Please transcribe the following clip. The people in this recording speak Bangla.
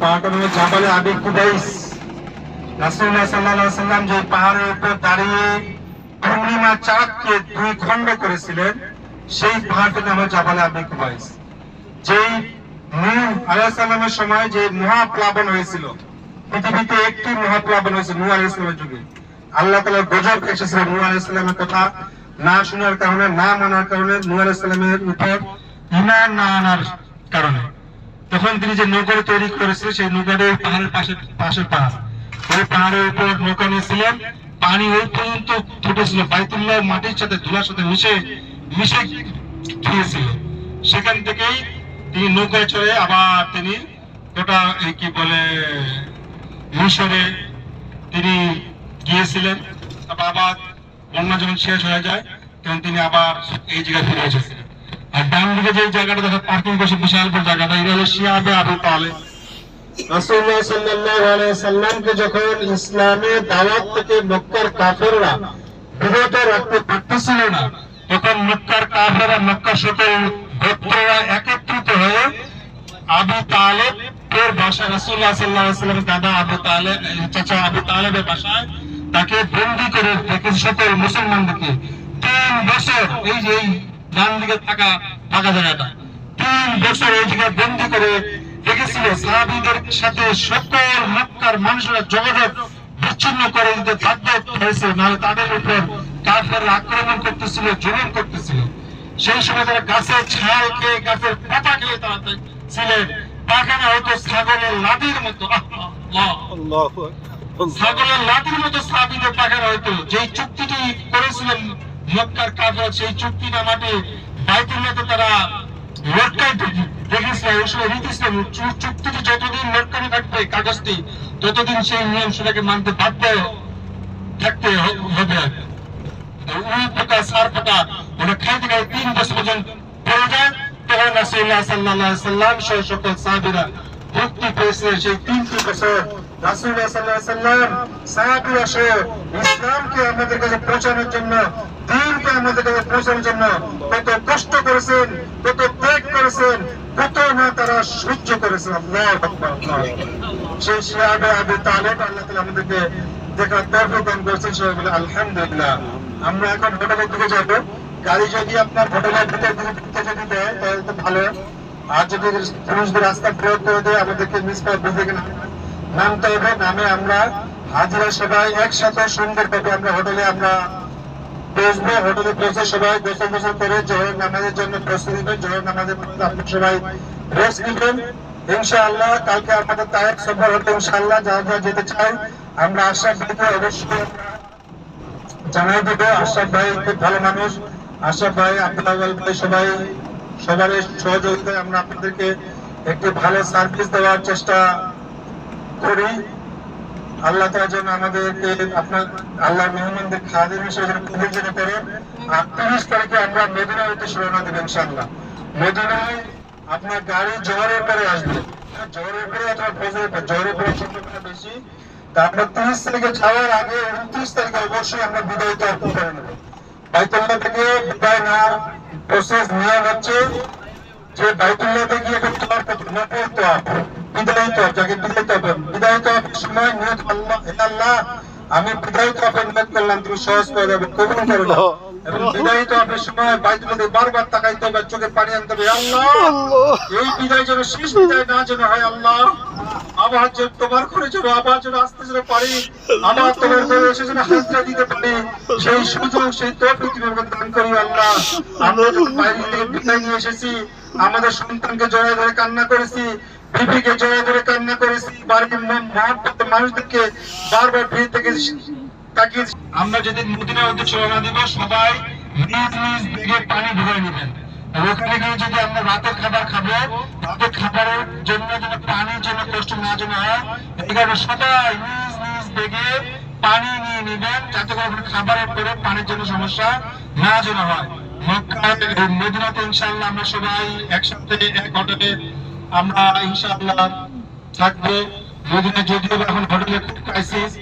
পাহাড়টা হলো জাবালে আবি কুবাইস। রাসূলুল্লাহ সাল্লাল্লাহু আলাইহি ওয়াসাল্লাম যে পাহাড়ের উপর দাঁড়িয়ে পূর্ণিমা চাঁদকে দুই খণ্ড করেছিলেন, সেই পাহাড়টার নাম হলো জাবালে আবি কুবাইস। যেই নূহ আলাইহিস সালামের সময় যে মহাপ্লাবন হয়েছিল, পৃথিবীতে একটি মহাপ্লাবন হয়েছিল নূহ আলাইহিস সালামের যুগে। আল্লাহ তাআলা গজব এসেছিল নূহ আলাইহিস সালামের কথা না শোনার কারণে, না মানার কারণে, নূহ আলাইহিস সালামের উপর ঈমান না আনার কারণে। তখন তিনি যে নৌকাটা তৈরি করেছিলেন, সেই নৌকাটা পাহাড়ের পাশের পাহাড়, ওই পাহাড়ের উপর নৌকা নিয়েছিলেন। পানি ওই পর্যন্ত ফুটেছিল, বাইতুল্লাহ মাটির সাথে ধুলার সাথে মিশে গিয়েছিল। সেখান থেকেই তিনি নৌকায় চড়ে আবার তিনি গোটা কি বলে মিশরে তিনি গিয়েছিলেন। আবার বন্যা যখন শেষ হয়ে যায় তখন তিনি আবার এই জায়গায় ফিরে এসেছিলেন। আর ডান দিকে যে জায়গাটা দেখা পার্কিং বসে বিশাল বড় জায়গাটা, এটা হলো শিয়াবে আবু তালেব। রাসূলুল্লাহ সাল্লাল্লাহু আলাইহি ওয়াসাল্লামকে যখন ইসলামের দাওয়াত থেকে মক্কার কাফেররা বিরত রাখতে পারতেছিল না, তখন মক্কার কাফেররা, মক্কার সকল গোত্ররা একত্রিত হয়ে আবু তালেব এর বাসায়, রাসূলুল্লাহ সাল্লাল্লাহু আলাইহি ওয়াসাল্লামের দাদা আবু তালেব, চাচা আবু তালেবের বাসায় তাকে বন্দী করে রেখে সকল মুসলমানদেরকে 3 বছর এই যে ডান দিকে থাকা জায়গাটা 3 বছর এই জায়গায় বন্দী করে রেখেছিল। সাহাবীদের সাথে সকল মক্কার মানুষরা যোগাযোগ বিচ্ছিন্ন করে দিতে বাধ্য হয়েছে, নাহলে তাদের উপর কাফেররা আক্রমণ করতেছিল, জুলুম করতেছিল। সেই সময় তারা গাছের ছাল খেয়ে, গাছের পাতা খেয়ে তারা ছিলেন। পাখানা হতো ছাগলের লাঠির মতো, ছাগলের লাঠির মতো সাহাবীদের পাখানা হতো। যেই চুক্তিটি করেছিলেন মক্কার কাফেররা, সেই চুক্তিটা মাঠে বাইতুল্লাহতে তারা লটকাই দেখেছিল। ওই সময় রীতি ছিল, চুক্তিটি যতদিন লটকানো থাকবে কাগজটি, ততদিন সেই নিয়ম সেটাকে মানতে বাধ্য থাকতে হবে। সার ফাটা ওটা খাইতে খাইতে 3 বছর পর্যন্ত পড়ে যায়। তখন রাসূলুল্লাহ সাল্লাল্লাহু আলাইহি ওয়াসাল্লাম সহ সকল সাহাবীরা মুক্তি পেয়েছিলেন। সেই 3টি বছর রাসূলুল্লাহ সাল্লাল্লাহু আলাইহি ওয়াসাল্লাম সাহাবীরা সহ ইসলামকে আমাদের কাছে পৌঁছানোর জন্য, দ্বীনকে আমাদের কাছে পৌঁছানোর জন্য কত কষ্ট করেছেন, কত ত্যাগ করেছেন, কত না তারা সহ্য করেছেন। আল্লাহু আকবার। সেই শিয়াবে আবু তালেব আল্লাহ তাআলা আমাদেরকে দেখার তৌফিক দান করেছেন। সবাই বলে আলহামদুলিল্লাহ। আমরা এখন হোটেলের দিকে যাব। গাড়ি যদি আপনার হোটেলের ভিতর দিকে ঢুকতে যদি দেয় তাহলে তো ভালো, আর যদি পুলিশদের রাস্তা প্রয়োগ করে দেয় আমাদেরকে মিসপার বুঝে নামতে হবে। নামে আমরা হাজিরা সবাই একসাথে সুন্দরভাবে আমরা হোটেলে আমরা পৌঁছবো। হোটেলে পৌঁছে সবাই গোসল করে জোহরের নামাজের জন্য প্রস্তুতি নেবেন। জোহরের নামাজের পর আপনারা সবাই রেস্ট নেবেন ইনশাআল্লাহ। কালকে আমাদের তায়েফ সফর হবে ইনশাআল্লাহ। যারা যেতে চাই আমরা আশরাফ ভাইকে অবশ্যই জানাই দেবো। আশরাফ ভাই খুব ভালো মানুষ। আশরাফ ভাই, আব্দুল আওয়াল ভাই, সবার সহযোগিতায় আমরা আপনাদেরকে একটি ভালো সার্ভিস দেওয়ার চেষ্টা করি। আল্লাহ তাআলা যেন আমাদেরকে আপনার আল্লাহর মেহমানদের খাদিম হিসেবে কবুল যেন করেন। আর 30 তারিখে আমরা মদিনার উদ্দেশ্যে রওনা দেব ইনশাআল্লাহ। মদিনায় আপনার গাড়ি জোহরের পরে আসবে, জোহরের পরে অথবা ফজরের পরে, জোহরের পরে সম্ভাবনা বেশি। তারপর 30 তারিখে যাওয়ার আগে 29 তারিখে অবশ্যই আমরা বিদায় তওয়াফ করে নেব। বাইতুল্লাহ থেকে বিদায় নেওয়ার প্রসেস নিয়ম হচ্ছে যে বাইতুল্লাহ থেকে একটা তওয়াফ করতে, নফল তওয়াফ, বিদায় তওয়াফ, যাকে বিদায় তওয়াফ। বিদায় তওয়াফের সময় নিয়ত আল্লাহ, হে আল্লাহ আমি বিদায় তওয়াফের নিয়ত করলাম, তুমি সহজ করে দেবে, কবুল করে নাও। এবং বিদায় তওয়াফের সময় বাইতুল্লাহ বারবার তাকাইতে হবে, চোখে পানি আনতে হবে। আল্লাহ এই বিদায় যেন শেষ বিদায় না যেন হয়, আল্লাহ আবার যে তোমার করে যেন আবার যেন আসতে যেন পারি, আবার তোমার করে এসে যেন হাজরা দিতে পারি, সেই সুযোগ সেই তৌফিক তুমি দান করি আল্লাহ। আমরা যখন বাইরে থেকে বিদায় নিয়ে এসেছি, আমাদের সন্তানকে জড়ায় ধরে কান্না করেছি, বিবিকে জড়ায় ধরে কান্না করেছি, বাড়ির মহব্বত মানুষদেরকে বারবার ভিড় থেকে তাকিয়ে। আমরা যেদিন মদিনার উদ্দেশ্যে রওনা দিব, সবাই নিজ নিজ ব্যাগে পানি ঢুকিয়ে নেবেন। ওখানে গিয়ে যদি আমরা রাতের খাবার খাবো, রাতের খাবারের জন্য যেন পানির জন্য কষ্ট না যেন হয়, এই কারণে সবাই নিজ নিজ ব্যাগে পানি নিয়ে নেবেন, যাতে করে খাবারের পরে পানির জন্য সমস্যা না যেন হয়। মদিনাতে ইনশাআল্লাহ আমরা সবাই একসাথে এক হোটেলে আমরা ইনশাআল্লাহ থাকবো। মদিনা যদিও এখন হোটেলে খুব ক্রাইসিস,